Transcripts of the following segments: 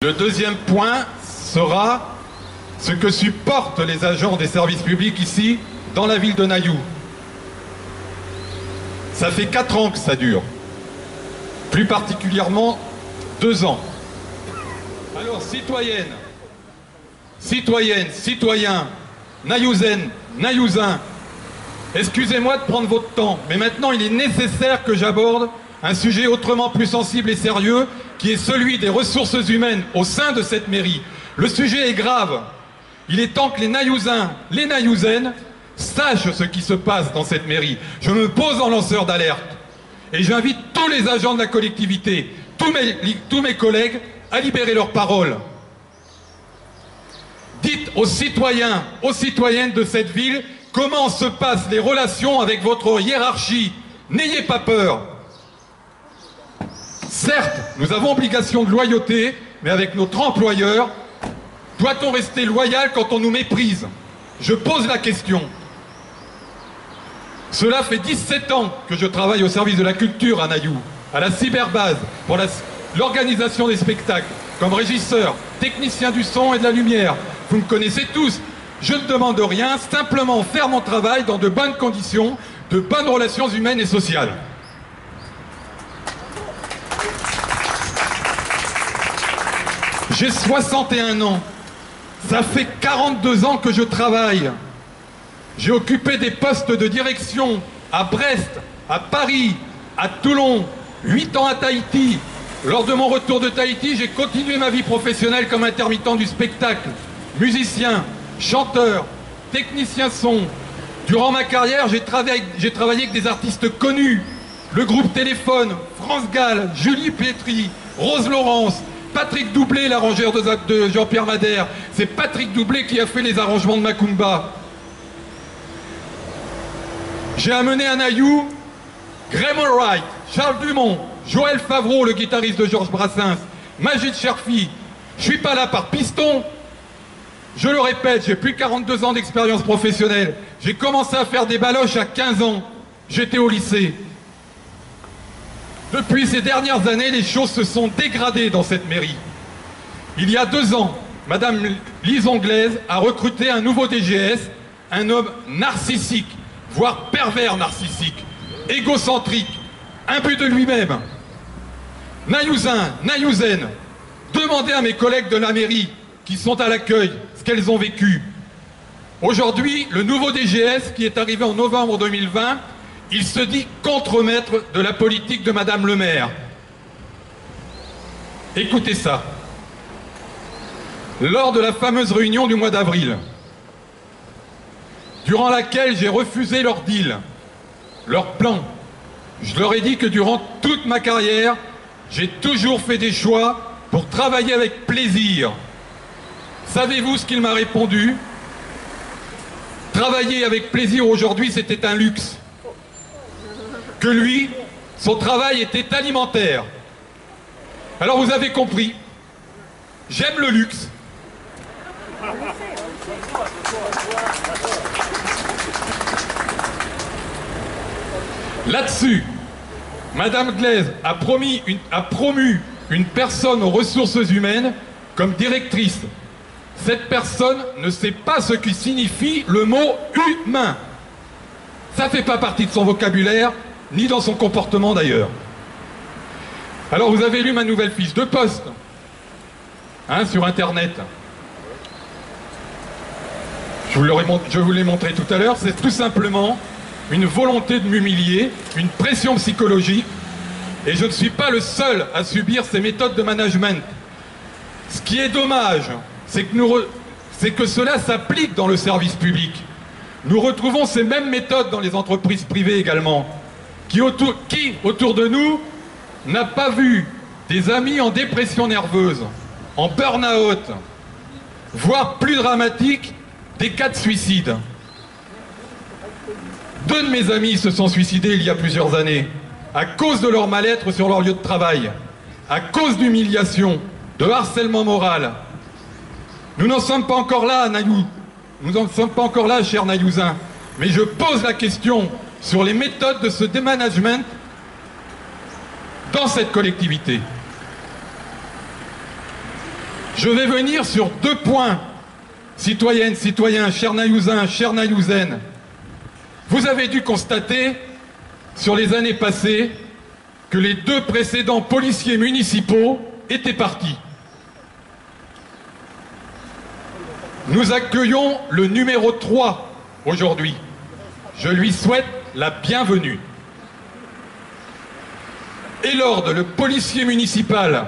Le deuxième point sera ce que supportent les agents des services publics ici, dans la ville de Nayout. Ça fait 4 ans que ça dure. Plus particulièrement 2 ans. Alors, citoyennes, citoyens, Nayouzennes, Nayouzins, excusez-moi de prendre votre temps, mais maintenant il est nécessaire que j'aborde un sujet autrement plus sensible et sérieux, qui est celui des ressources humaines au sein de cette mairie. Le sujet est grave. Il est temps que les Nayouzins, les Nayouzennes, sachent ce qui se passe dans cette mairie. Je me pose en lanceur d'alerte. Et j'invite tous les agents de la collectivité, tous mes collègues, à libérer leur parole. Dites aux citoyens, aux citoyennes de cette ville, comment se passent les relations avec votre hiérarchie. N'ayez pas peur. Certes, nous avons obligation de loyauté, mais avec notre employeur, doit-on rester loyal quand on nous méprise? Je pose la question. Cela fait 17 ans que je travaille au service de la culture à Nayout, à la cyberbase, pour l'organisation des spectacles, comme régisseur, technicien du son et de la lumière. Vous me connaissez tous. Je ne demande rien, simplement faire mon travail dans de bonnes conditions, de bonnes relations humaines et sociales. J'ai 61 ans. Ça fait 42 ans que je travaille. J'ai occupé des postes de direction à Brest, à Paris, à Toulon, 8 ans à Tahiti. Lors de mon retour de Tahiti, j'ai continué ma vie professionnelle comme intermittent du spectacle, musicien, chanteur, technicien son. Durant ma carrière, j'ai travaillé avec des artistes connus. Le groupe Téléphone, France Gall, Julie Pietri, Rose Laurence, Patrick Doublé, l'arrangeur de Jean-Pierre Madère. C'est Patrick Doublé qui a fait les arrangements de Macumba. J'ai amené à Nayout Graham Allwright, Charles Dumont, Joël Favreau, le guitariste de Georges Brassens, Majid Cherfi. Je suis pas là par piston. Je le répète, j'ai plus de 42 ans d'expérience professionnelle. J'ai commencé à faire des baloches à 15 ans. J'étais au lycée. Depuis ces dernières années, les choses se sont dégradées dans cette mairie. Il y a 2 ans, Madame Lise Anglaise a recruté un nouveau DGS, un homme narcissique, voire pervers narcissique, égocentrique, imbu de lui-même. Nayouzins, Nayouzennes, demandez à mes collègues de la mairie qui sont à l'accueil ce qu'elles ont vécu. Aujourd'hui, le nouveau DGS qui est arrivé en novembre 2020, il se dit contremaître de la politique de Madame le maire. Écoutez ça. Lors de la fameuse réunion du mois d'avril, durant laquelle j'ai refusé leur deal, leur plan, je leur ai dit que durant toute ma carrière, j'ai toujours fait des choix pour travailler avec plaisir. Savez-vous ce qu'il m'a répondu? Travailler avec plaisir aujourd'hui, c'était un luxe. Que lui, son travail était alimentaire. Alors vous avez compris, j'aime le luxe. Là-dessus, Madame Glaise a promu une personne aux ressources humaines comme directrice. Cette personne ne sait pas ce que signifie le mot humain. Ça ne fait pas partie de son vocabulaire, ni dans son comportement d'ailleurs. Alors vous avez lu ma nouvelle fiche de poste, sur Internet. Je vous l'ai montré tout à l'heure, c'est tout simplement une volonté de m'humilier, une pression psychologique, et je ne suis pas le seul à subir ces méthodes de management. Ce qui est dommage, c'est que cela s'applique dans le service public. Nous retrouvons ces mêmes méthodes dans les entreprises privées également. Qui autour de nous, n'a pas vu des amis en dépression nerveuse, en burn-out, voire plus dramatique, des cas de suicide. 2 de mes amis se sont suicidés il y a plusieurs années, à cause de leur mal-être sur leur lieu de travail, à cause d'humiliation, de harcèlement moral. Nous n'en sommes pas encore là à Nayout. Nous n'en sommes pas encore là, chers Nayouzins. Mais je pose la question sur les méthodes de ce démanagement dans cette collectivité. Je vais venir sur 2 points. Citoyennes, citoyens, chers Nayouzins, chers Nayouzènes, vous avez dû constater sur les années passées que les 2 précédents policiers municipaux étaient partis. Nous accueillons le numéro 3 aujourd'hui. Je lui souhaite la bienvenue. Et Lord, le policier municipal,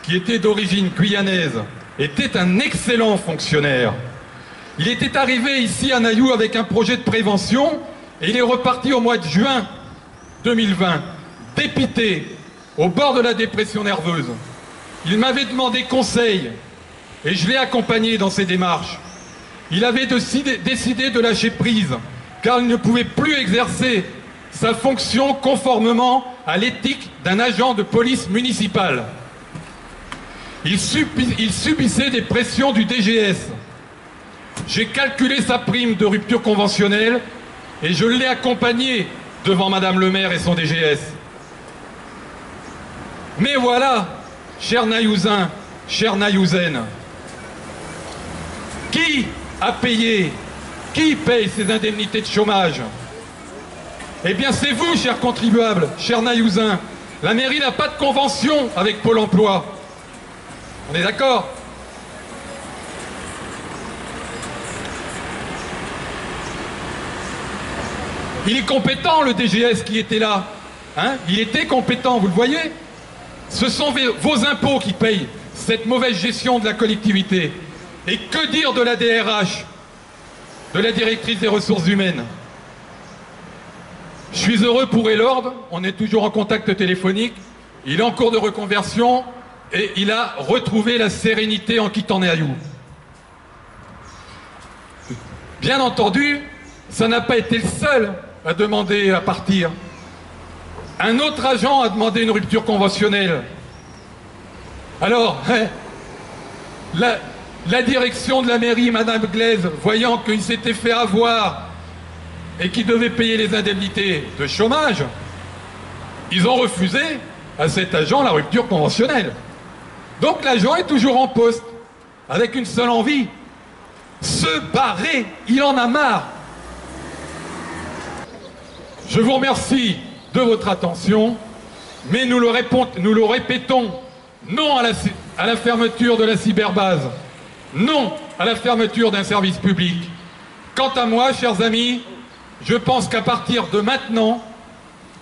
qui était d'origine guyanaise, était un excellent fonctionnaire. Il était arrivé ici à Nailloux avec un projet de prévention et il est reparti au mois de juin 2020, dépité, au bord de la dépression nerveuse. Il m'avait demandé conseil et je l'ai accompagné dans ses démarches. Il avait décidé de lâcher prise car il ne pouvait plus exercer sa fonction conformément à l'éthique d'un agent de police municipale. Il subissait des pressions du DGS. J'ai calculé sa prime de rupture conventionnelle et je l'ai accompagné devant Madame le maire et son DGS. Mais voilà, chers Nayouzins, chères Nayouzènes, qui a payé, qui paye ces indemnités de chômage? Eh bien c'est vous, chers contribuables, chers Nayouzins. La mairie n'a pas de convention avec Pôle emploi. On est d'accord? Il est compétent, le DGS qui était là. Hein? Il était compétent, vous le voyez? Ce sont vos impôts qui payent cette mauvaise gestion de la collectivité. Et que dire de la DRH, de la directrice des ressources humaines? Je suis heureux pour Elord, on est toujours en contact téléphonique. Il est en cours de reconversion et il a retrouvé la sérénité en quittant Nailloux. Bien entendu, ça n'a pas été le seul à demander à partir. Un autre agent a demandé une rupture conventionnelle. Alors, la direction de la mairie, Madame Glaise, voyant qu'il s'était fait avoir et qu'il devait payer les indemnités de chômage, ils ont refusé à cet agent la rupture conventionnelle. Donc l'agent est toujours en poste, avec une seule envie, se barrer. Il en a marre. Je vous remercie de votre attention, mais nous le répétons, non à la fermeture de la cyberbase, non à la fermeture d'un service public. Quant à moi, chers amis, je pense qu'à partir de maintenant,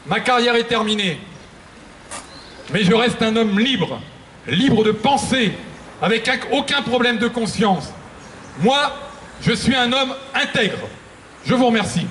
ma carrière est terminée. Mais je reste un homme libre, libre de penser, avec aucun problème de conscience. Moi, je suis un homme intègre. Je vous remercie.